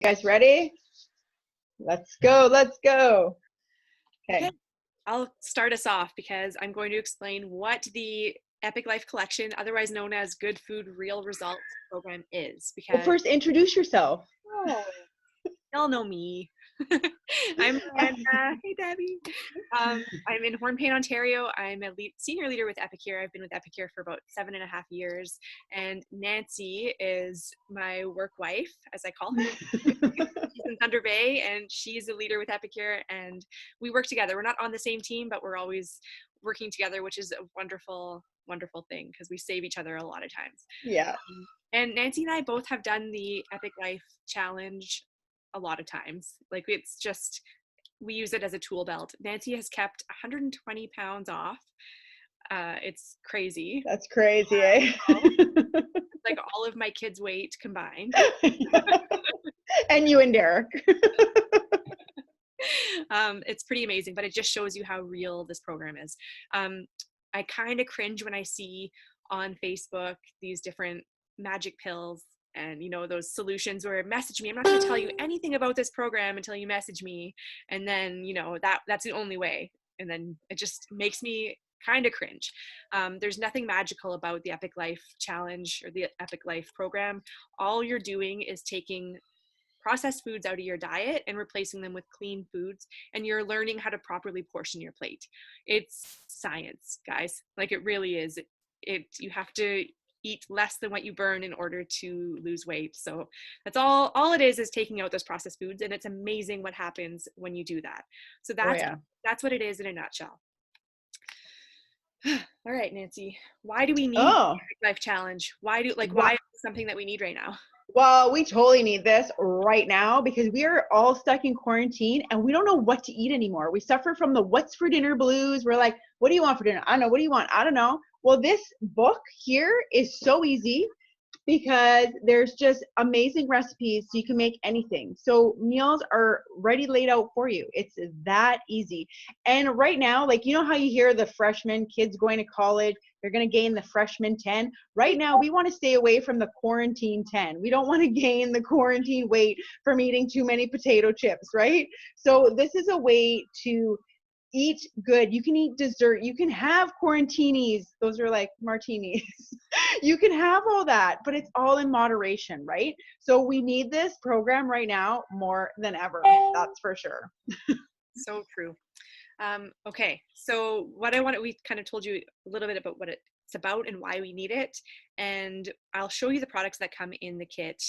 You guys ready? Let's go. Let's go. Okay. I'll start us off because I'm going to explain what the Epic Life Collection, otherwise known as Good Food Real Results program is. Well, Because first, introduce yourself. y'all know me. I'm Miranda. Hey, Debbie. I'm in Hornpain, Ontario. I'm a senior leader with Epicure. I've been with Epicure for about 7.5 years. And Nancy is my work wife, as I call her. She's in Thunder Bay, and she's a leader with Epicure. And we work together. We're not on the same team, but we're always working together, which is a wonderful, wonderful thing because we save each other a lot of times. Yeah. And Nancy and I both have done the Epic Life Challenge a lot of times. Like, it's just, we use it as a tool belt. Nancy has kept 120 pounds off. It's crazy. That's crazy, eh? Like all of my kids' weight combined. And you and Derek. It's pretty amazing, but it just shows you how real this program is. I kind of cringe when I see on Facebook these different magic pills and, you know, those solutions where message me. I'm not going to tell you anything about this program until you message me. And then, you know, that's the only way. And then it just makes me kind of cringe. There's nothing magical about the Epic Life Challenge or the Epic Life program. All you're doing is taking processed foods out of your diet and replacing them with clean foods, and you're learning how to properly portion your plate. It's science, guys. Like, it really is. You have to eat less than what you burn in order to lose weight. So that's all it is taking out those processed foods, and it's amazing what happens when you do that. So that's what it is in a nutshell. All right, Nancy, why do we need the Life Challenge? Why is it something that we need right now? Well, we totally need this right now because we are all stuck in quarantine and we don't know what to eat anymore. We suffer from the what's for dinner blues. We're like, what do you want for dinner? I don't know. What do you want? I don't know. Well, this book here is so easy because there's just amazing recipes so you can make anything. So meals are ready laid out for you. It's that easy. And right now, like, you know how you hear the freshmen kids going to college, they're going to gain the freshman 10. Right now, we want to stay away from the quarantine 10. We don't want to gain the quarantine weight from eating too many potato chips, right? So this is a way to eat good. You can eat dessert. You can have quarantinis. Those are like martinis. You can have all that, but it's all in moderation, right? So we need this program right now more than ever. That's for sure. So true. Okay, so we kind of told you a little bit about what it's about and why we need it. And I'll show you the products that come in the kit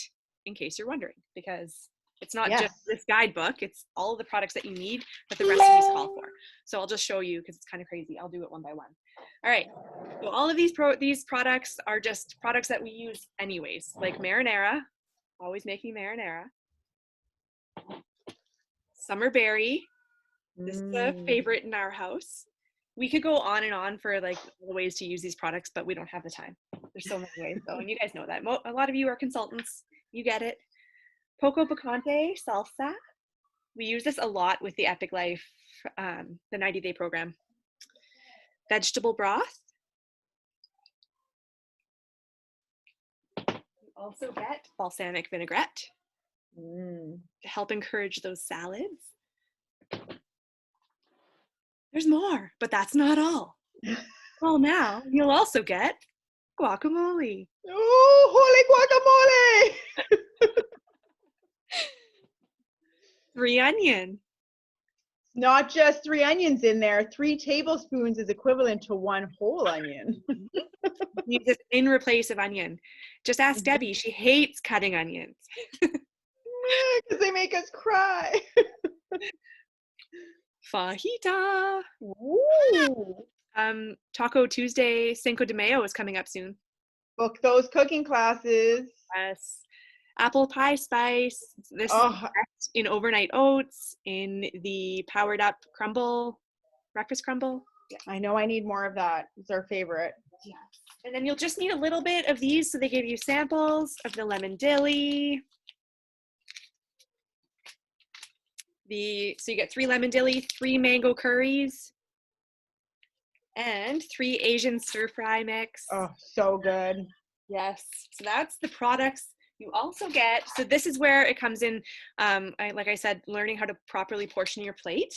in case you're wondering, because it's not just this guidebook, it's all of the products that you need that the recipes call for. So I'll just show you because it's kind of crazy. I'll do it one by one. All right, so all of these products are just products that we use anyways, like marinara, always making marinara. Summer berry. This is a favorite in our house. We could go on and on for like the ways to use these products, but we don't have the time. There's so many ways though, and you guys know that. A lot of you are consultants. You get it. Poco picante salsa. We use this a lot with the Epic Life, the 90-day program. Vegetable broth. You also get balsamic vinaigrette to help encourage those salads. There's more, but that's not all. Well, now you'll also get guacamole. Oh, holy guacamole! 3 onion. Not just 3 onions in there. 3 tablespoons is equivalent to 1 whole onion. Use this in replace of onion. Just ask Debbie. She hates cutting onions. Because they make us cry. Fajita. Ooh. Taco Tuesday Cinco de Mayo is coming up soon. Book those cooking classes. Yes. Apple pie spice. This is in overnight oats, in the powered up crumble, breakfast crumble. Yeah. I know I need more of that. It's our favorite. Yeah. And then you'll just need a little bit of these. So they give you samples of the lemon dilly. So you get 3 lemon dilly, 3 mango curries, and 3 Asian stir fry mix. Oh, so good. Yes. So that's the products You also get, so this is where it comes in, like I said, learning how to properly portion your plate.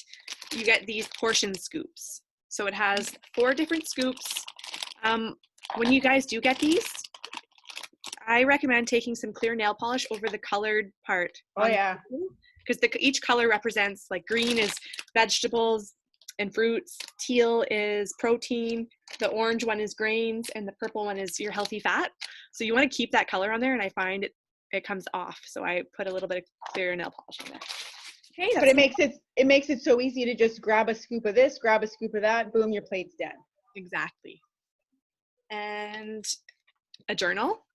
You get these portion scoops. So it has 4 different scoops. When you guys do get these, I recommend taking some clear nail polish over the colored part. Oh yeah. Because each color represents, like green is vegetables and fruits, teal is protein, the orange one is grains, and the purple one is your healthy fat. So you want to keep that color on there, and I find it comes off. So I put a little bit of clear nail polish on there. Okay, but it makes it so easy to just grab a scoop of this, grab a scoop of that, boom, your plate's done. Exactly. And a journal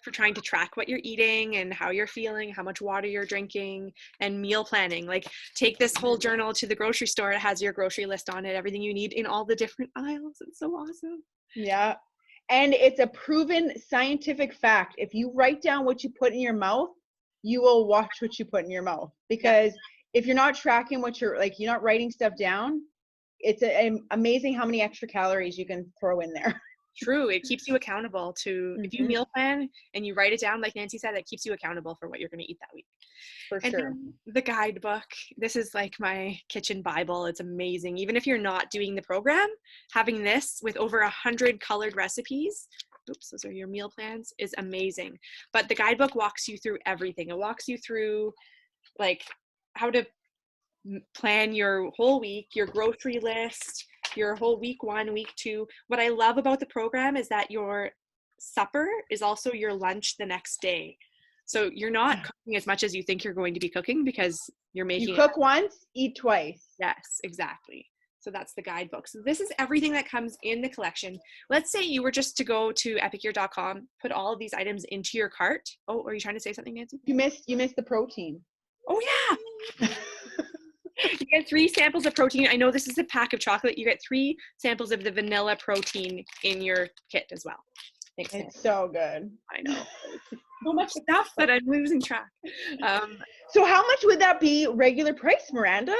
for trying to track what you're eating and how you're feeling, how much water you're drinking, and meal planning. Like, take this whole journal to the grocery store. It has your grocery list on it, everything you need in all the different aisles. It's so awesome. Yeah. And it's a proven scientific fact. If you write down what you put in your mouth, you will watch what you put in your mouth. Because if you're not tracking what you're not writing stuff down, it's amazing how many extra calories you can throw in there. True. It keeps you accountable to, if you meal plan and you write it down, like Nancy said, that keeps you accountable for what you're going to eat that week. For and sure. Then the guidebook. This is like my kitchen Bible. It's amazing. Even if you're not doing the program, having this with over 100 colored recipes, oops, those are your meal plans, is amazing. But the guidebook walks you through everything. It walks you through like how to plan your whole week, your grocery list, your whole week 1, week 2. What I love about the program is that your supper is also your lunch the next day. So you're not cooking as much as you think you're going to be cooking, because you're making you cook once, eat twice. Yes, exactly. So that's the guidebook. So this is everything that comes in the collection. Let's say you were just to go to epicure.com, put all of these items into your cart. Oh, are you trying to say something, Nancy? You missed the protein. Oh yeah. You get 3 samples of protein. I know this is a pack of chocolate. You get 3 samples of the vanilla protein in your kit as well. Thanks. It's Nancy. so good. I know. So much stuff that I'm losing track. So how much would that be regular price, Miranda?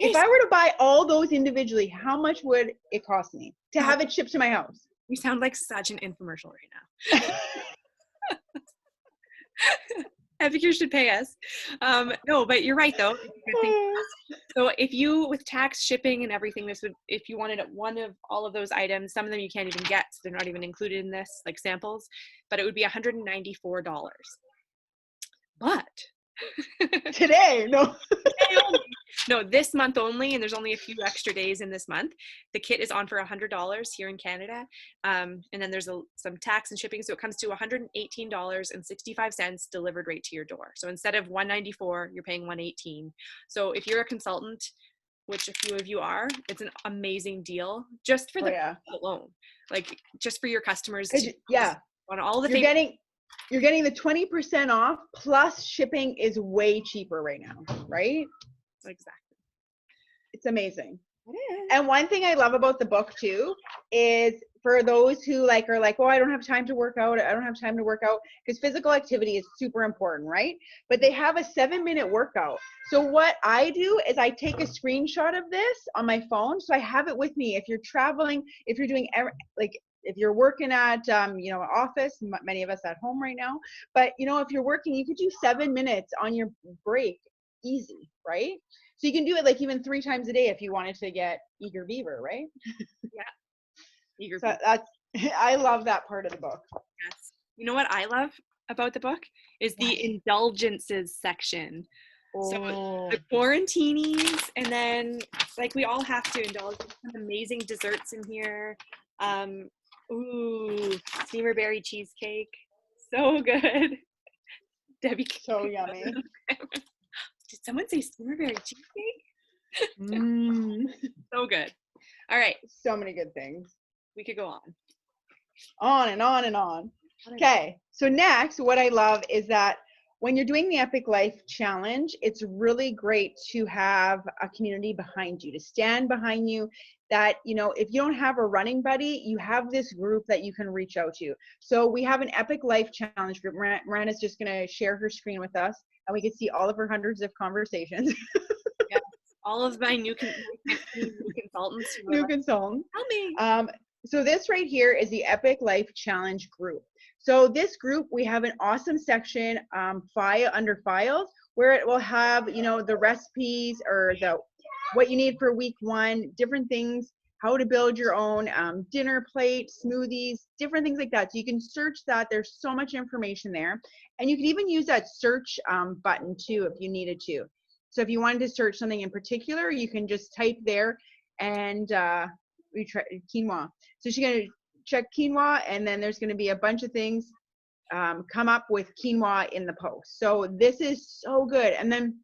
If I were to buy all those individually, how much would it cost me to have it shipped to my house? You sound like such an infomercial right now. Epicure should pay us. No, but you're right though. So if you, with tax, shipping, and everything, this would, if you wanted one of all of those items, some of them you can't even get, so they're not even included in this, like samples, but it would be $194. But today, no, this month only, and there's only a few extra days in this month. The kit is on for $100 here in Canada, and then there's some tax and shipping, so it comes to $118.65 delivered right to your door. So instead of $194, you're paying $118. So if you're a consultant, which a few of you are, it's an amazing deal just for the alone, like just for your customers. On all the you're getting the 20% off, plus shipping is way cheaper right now, right? Exactly. It's amazing. It is. And one thing I love about the book too is for those who are like, oh, I don't have time to work out. Because physical activity is super important, right? But they have a 7-minute workout. So what I do is I take a screenshot of this on my phone. So I have it with me. If you're traveling, if you're doing if you're working at, office, many of us at home right now, but if you're working, you could do 7 minutes on your break, easy, right? So you can do it like even 3 times a day if you wanted to get eager beaver, right? Yeah. Eager so beaver. I love that part of the book. Yes. You know what I love about the book is the indulgences section. So the quarantinis, and then like we all have to indulge in some amazing desserts in here. Steamer berry cheesecake, so good. Debbie, so yummy. Did someone say steamer berry cheesecake? So good. All right, so many good things. We could go on and on and on. Okay, so next, what I love is that when you're doing the Epic Life Challenge, it's really great to have a community behind you, to stand behind you, that, if you don't have a running buddy, you have this group that you can reach out to. So we have an Epic Life Challenge group. Miranda's just going to share her screen with us, and we can see all of her hundreds of conversations. Yes, all of my new consultants. New consultants. Tell me. So this right here is the Epic Life Challenge group. So this group, we have an awesome section under files where it will have, you know, the recipes or what you need for week 1, different things, how to build your own dinner plate, smoothies, different things like that. So you can search that. There's so much information there. And you can even use that search button too if you needed to. So if you wanted to search something in particular, you can just type there and we try quinoa. So she's going to check quinoa, and then there's going to be a bunch of things come up with quinoa in the post. So this is so good. And then,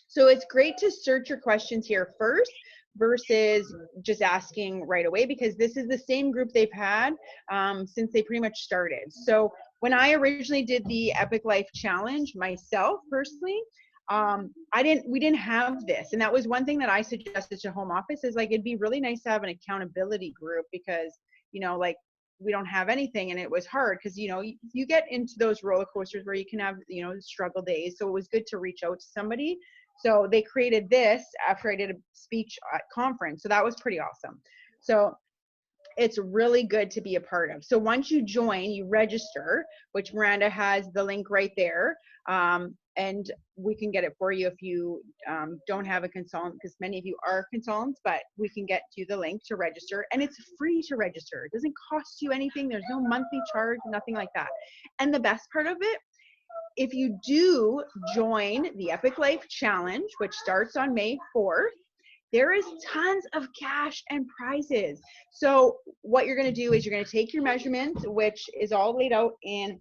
so it's great to search your questions here first versus just asking right away, because this is the same group they've had since they pretty much started. So when I originally did the Epic Life Challenge myself personally, we didn't have this. And that was one thing that I suggested to home office is like, it'd be really nice to have an accountability group because, you know, like we don't have anything, and it was hard because, you know, you get into those roller coasters where you can have, you know, struggle days. So it was good to reach out to somebody. So they created this after I did a speech at conference. So that was pretty awesome. So it's really good to be a part of. So once you join, you register, which Miranda has the link right there. And we can get it for you if you don't have a consultant, because many of you are consultants, but we can get you the link to register, and it's free to register. It doesn't cost you anything. There's no monthly charge, nothing like that. And the best part of it, if you do join the Epic Life Challenge, which starts on May 4th, there is tons of cash and prizes. So what you're going to do is you're going to take your measurements, which is all laid out in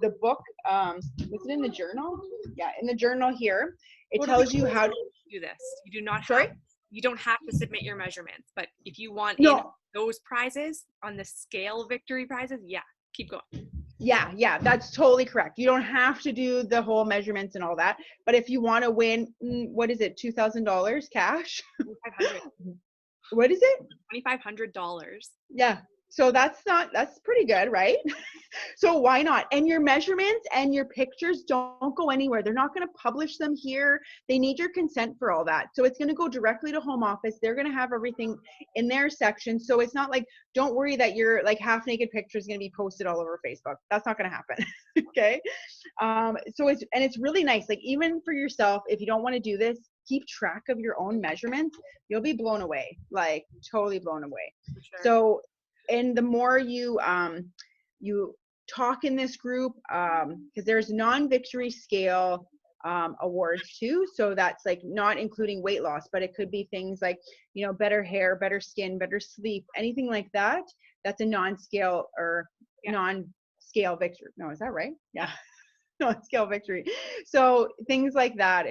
the book. Was it in the journal? Yeah, in the journal here. It tells you how to do this. You do not Sorry? You don't have to submit your measurements, but if you want No. in those prizes on the scale victory prizes, yeah, keep going. Yeah, that's totally correct. You don't have to do the whole measurements and all that. But if you want to win, what is it, $2,000 cash? What is it? $2,500. Yeah. So that's pretty good, right? So why not? And your measurements and your pictures don't go anywhere. They're not going to publish them here. They need your consent for all that. So it's going to go directly to home office. They're going to have everything in their section. So it's not like, don't worry that your like half naked picture is going to be posted all over Facebook. That's not going to happen. Okay. So it's really nice. Like even for yourself, if you don't want to do this, keep track of your own measurements. You'll be blown away, like totally blown away. Sure. So, and the more you talk in this group, because there's non-victory scale awards too. So that's like not including weight loss, but it could be things like, you know, better hair, better skin, better sleep, anything like that. That's a non-scale or non-scale victory. No, is that right? Yeah. Non-scale victory. So things like that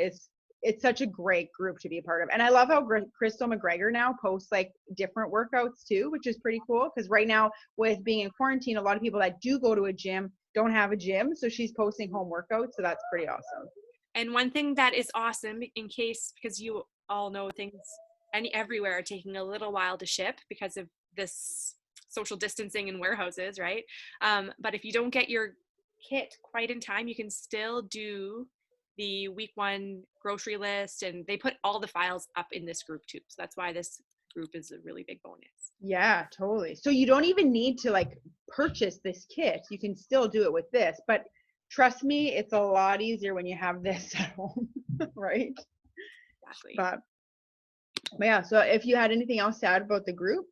it's such a great group to be a part of. And I love how Crystal McGregor now posts like different workouts too, which is pretty cool. Because right now with being in quarantine, a lot of people that do go to a gym don't have a gym. So she's posting home workouts. So that's pretty awesome. And one thing that is awesome in case, because you all know things everywhere are taking a little while to ship because of this social distancing in warehouses, right? But if you don't get your kit quite in time, you can still do the week 1 grocery list, and they put all the files up in this group too. So that's why this group is a really big bonus. Yeah, totally. So you don't even need to like purchase this kit. You can still do it with this, but trust me, it's a lot easier when you have this at home, right? Exactly. But yeah, so if you had anything else to add about the group?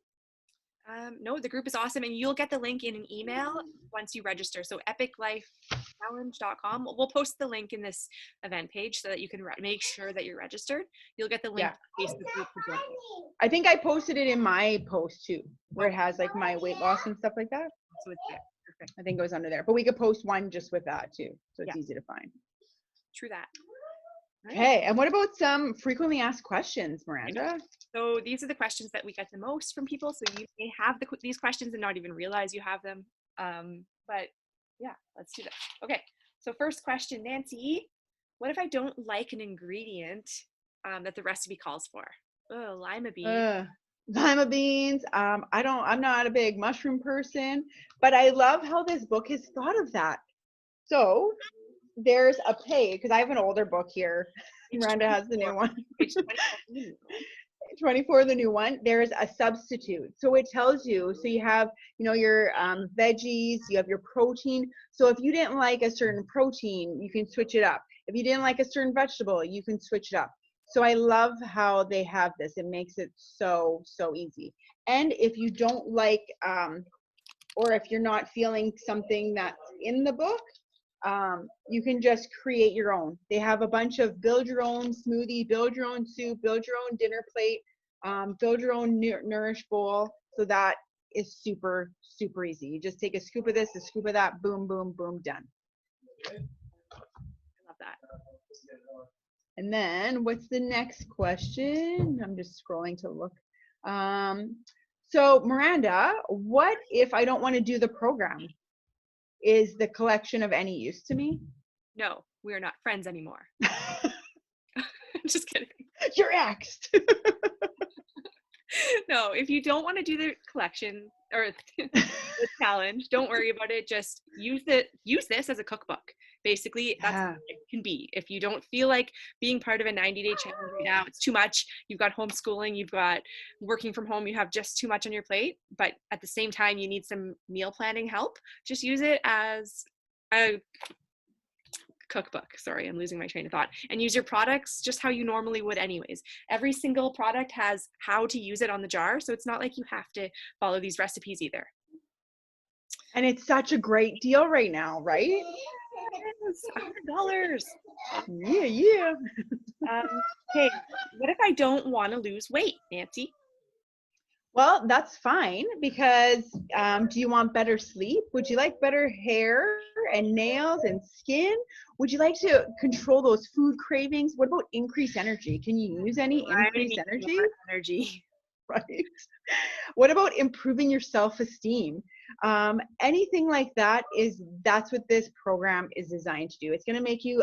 No, the group is awesome, and you'll get the link in an email once you register. So epiclifechallenge.com. We'll post the link in this event page so that you can make sure that you're registered. You'll get the link to the Facebook group to join. I think I posted it in my post too, where it has like my weight loss and stuff like that. So it's there. Perfect. I think it was under there, but we could post one just with that too, so it's easy to find. True that. Okay, and what about some frequently asked questions, Miranda? So these are the questions that we get the most from people. So you may have these questions and not even realize you have them. But yeah, let's do that. Okay, so first question, Nancy, what if I don't like an ingredient that the recipe calls for? Oh, lima beans. Lima beans. I'm not a big mushroom person, but I love how this book has thought of that. So there's a page, because I have an older book here. Miranda has the new one. 24, the new one, there's a substitute. So it tells you, so you have, your veggies, you have your protein. So if you didn't like a certain protein, you can switch it up. If you didn't like a certain vegetable, you can switch it up. So I love how they have this. It makes it so, so easy. And if you don't like, or if you're not feeling something that's in the book, you can just create your own. They have a bunch of build your own smoothie, build your own soup, build your own dinner plate, build your own nourish bowl. So that is super, super easy. You just take a scoop of this, a scoop of that, boom, boom, boom, done. I love that. And then what's the next question? I'm just scrolling to look. So Miranda, what if I don't want to do the program? Is the collection of any use to me? No, we are not friends anymore. Just kidding. You're axed. No, if you don't want to do the collection or the challenge, don't worry about it. Just use this as a cookbook. Basically, that's what it can be. If you don't feel like being part of a 90-day challenge right now, it's too much. You've got homeschooling, you've got working from home, you have just too much on your plate, but at the same time, you need some meal planning help. Just use it as a cookbook. Sorry, I'm losing my train of thought. And use your products just how you normally would anyways. Every single product has how to use it on the jar, so it's not like you have to follow these recipes either. And it's such a great deal right now, right? $100. Yeah. Okay, what if I don't want to lose weight, Nancy? Well, that's fine because do you want better sleep? Would you like better hair and nails and skin? Would you like to control those food cravings? What about increased energy? Can you use any increased energy? Right. What about improving your self-esteem? Anything like that that's what this program is designed to do. It's going to make you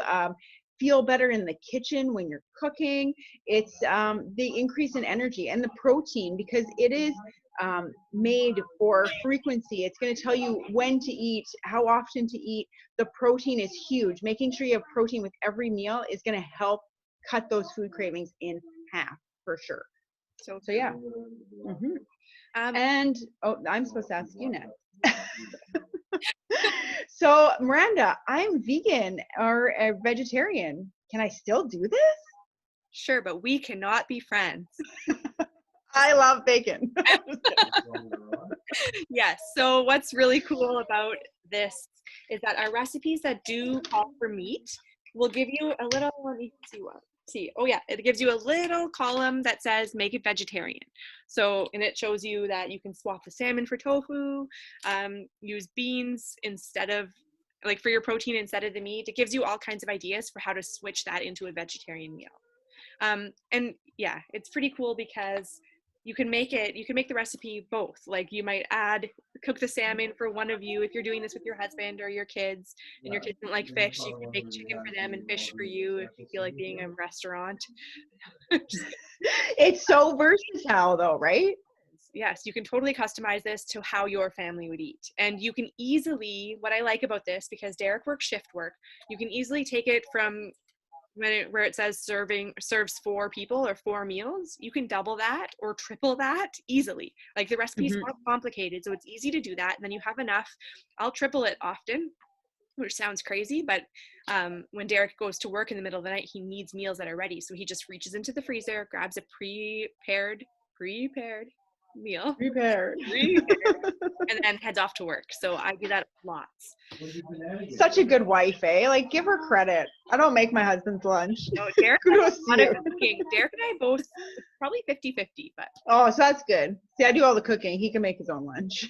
feel better in the kitchen when you're cooking. It's the increase in energy and the protein, because it is made for frequency. It's going to tell you when to eat, how often to eat. The protein is huge. Making sure you have protein with every meal is going to help cut those food cravings in half for sure. So yeah. Mm-hmm. And I'm supposed to ask you next. So Miranda, I'm vegan or a vegetarian. Can I still do this? Sure, but we cannot be friends. I love bacon. Yes. So what's really cool about this is that our recipes that do call for meat will give you a little, let me see. Oh yeah, it gives you a little column that says make it vegetarian. So, and it shows you that you can swap the salmon for tofu, use beans instead of, like for your protein instead of the meat. It gives you all kinds of ideas for how to switch that into a vegetarian meal. And yeah, it's pretty cool because you can make the recipe both. Like you might cook the salmon for one of you if you're doing this with your husband or your kids, and your kids don't like fish, you can make chicken for them and fish for you if you feel like being a restaurant. It's so versatile though, right? Yes, you can totally customize this to how your family would eat. And you can easily, what I like about this, because Derek works shift work, you can easily take it from where it says serves 4 people or 4 meals, you can double that or triple that easily. Like the recipe's not complicated, so it's easy to do that. And then you have enough. I'll triple it often, which sounds crazy, but when Derek goes to work in the middle of the night, he needs meals that are ready. So he just reaches into the freezer, grabs a prepared meal, and then heads off to work. So I do that lots. Such a good wife, eh? Like, give her credit. I don't make my husband's lunch. No, Derek does a lot of cooking. Derek and I both probably 50-50, but. Oh, so that's good. See, I do all the cooking. He can make his own lunch.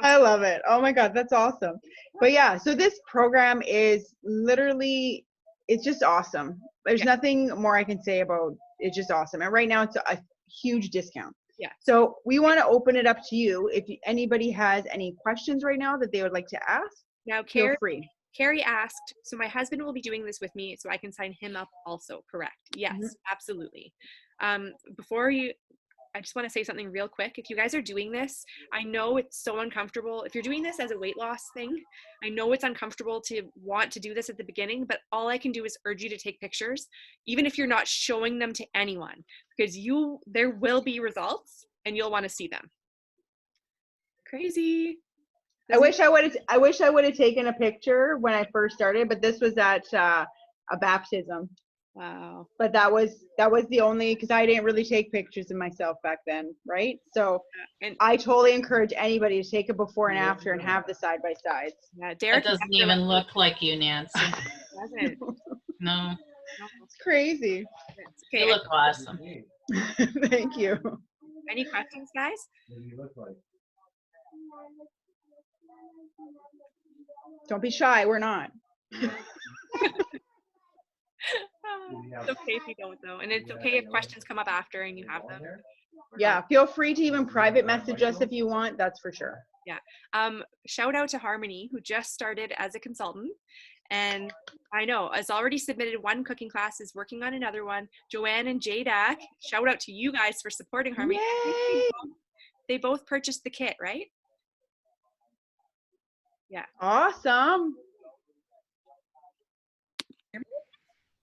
I love it. Oh my God, that's awesome. But yeah, so this program is literally, it's just awesome. There's nothing more I can say about it. It's just awesome. And right now it's a huge discount. Yeah. So we want to open it up to you. If anybody has any questions right now that they would like to ask, now feel free. Carrie asked, so my husband will be doing this with me, so I can sign him up also, correct? Yes, absolutely. I just want to say something real quick. If you guys are doing this, I know it's so uncomfortable. If you're doing this as a weight loss thing, I know it's uncomfortable to want to do this at the beginning, but all I can do is urge you to take pictures, even if you're not showing them to anyone, because there will be results and you'll want to see them. Crazy. I wish I would have taken a picture when I first started, but this was at a baptism. Wow. But that was the only, because I didn't really take pictures of myself back then, right? So And I totally encourage anity to take a before and after and have the side by sides. yeah, That Derek doesn't even look like you, Nancy. doesn't. No, It's crazy. Okay. you look awesome. Thank you. Any questions, guys? Don't be shy. We're not. It's okay if you don't, though, and it's okay if questions come up after and you have them. Yeah, feel free to even private message us if you want. That's for sure. Yeah. Shout out to Harmony, who just started as a consultant, and I know has already submitted one cooking class, is working on another one. Joanne and Jadak, shout out to you guys for supporting Harmony. Yay! They both purchased the kit, right? Yeah. Awesome.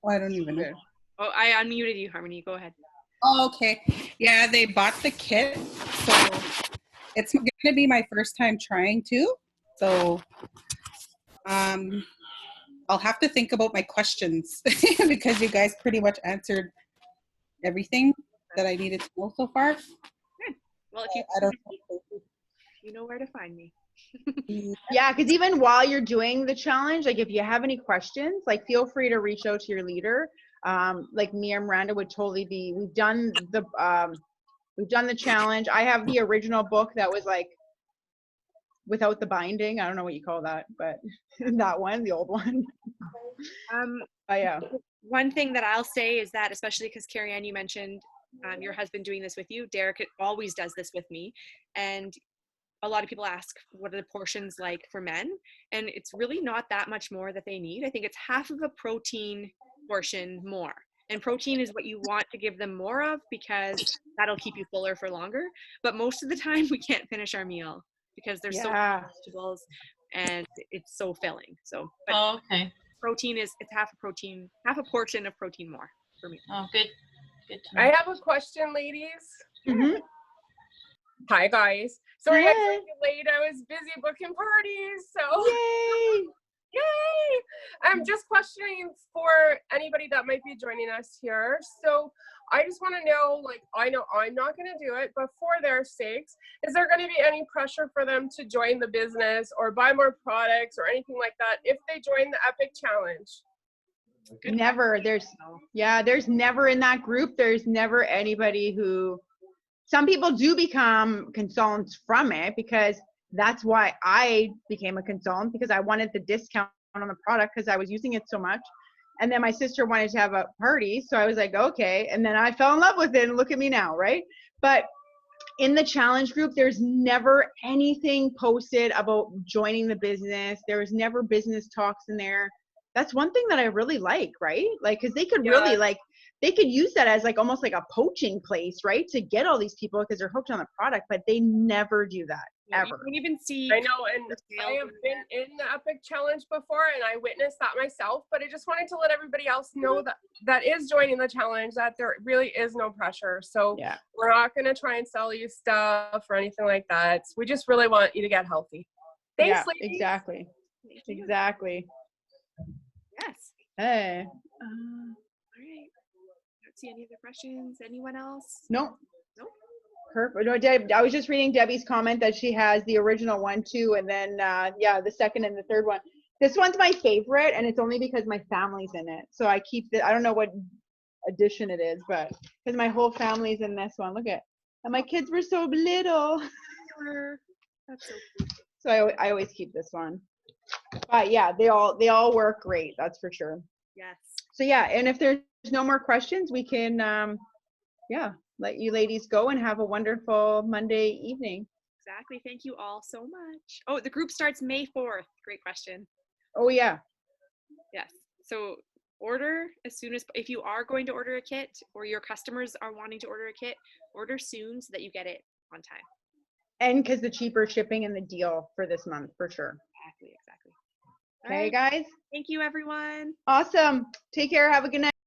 Oh, I don't even know. Oh, I unmuted you, Harmony. Go ahead. Oh, okay. Yeah, they bought the kit, so it's going to be my first time trying too. So, I'll have to think about my questions because you guys pretty much answered everything that I needed to know so far. Good. Well, if I don't know. you know where to find me. Yeah, because even while you're doing the challenge, like if you have any questions, like feel free to reach out to your leader. Like me and Miranda would totally be. We've done the challenge. I have the original book that was like without the binding. I don't know what you call that, but that one, the old one. Yeah. One thing that I'll say is that, especially because Carrie Ann, you mentioned your husband doing this with you. Derek always does this with me, and a lot of people ask, what are the portions like for men? And it's really not that much more that they need. I think it's half of a protein portion more. And protein is what you want to give them more of because that'll keep you fuller for longer. But most of the time we can't finish our meal because there's so many vegetables and it's so filling. So but okay. Protein it's half a portion of protein more for me. Oh, good. Good to know. I have a question, ladies. Mm-hmm. Hi, guys. Sorry Hey. I joined you late. I was busy booking parties, so Yay! yay! I'm just questioning for anybody that might be joining us here. So I just want to know, like, I know I'm not going to do it, but for their sakes, is there going to be any pressure for them to join the business or buy more products or anything like that if they join the Epic Challenge? Never. There's never in that group. There's never anybody who. Some people do become consultants from it because that's why I became a consultant, because I wanted the discount on the product because I was using it so much. And then my sister wanted to have a party. So I was like, okay. And then I fell in love with it and look at me now, right? But in the challenge group, there's never anything posted about joining the business. There was never business talks in there. That's one thing that I really like, right? Like, because they could really like, they could use that as like almost like a poaching place, right? To get all these people because they're hooked on the product, but they never do that, ever. You can even see. I know, and I have been in the Epic Challenge before and I witnessed that myself, but I just wanted to let everybody else know that is joining the challenge, that there really is no pressure. So we're not going to try and sell you stuff or anything like that. We just really want you to get healthy. Thanks, ladies. Exactly. Exactly. Yes. Hey. All right. Don't see any other questions. Anyone else? Nope. Nope. Perfect. No, Deb, I was just reading Debbie's comment that she has the original one too, and then the second and the third one. This one's my favorite, and it's only because my family's in it. So I keep I don't know what edition it is, but because my whole family's in this one. Look at, and my kids were so little. That's so cute. So I always keep this one. But yeah, they all work great. That's for sure. Yes. So yeah, and if there's no more questions, we can let you ladies go and have a wonderful Monday evening. Exactly. Thank you all so much. Oh, the group starts May 4th. Great question. Oh yeah. Yes. So order as soon as, if you are going to order a kit or your customers are wanting to order a kit, order soon so that you get it on time. And because the cheaper shipping and the deal for this month, for sure. Exactly. All Okay, right. guys. Thank you, everyone. Awesome. Take care. Have a good night.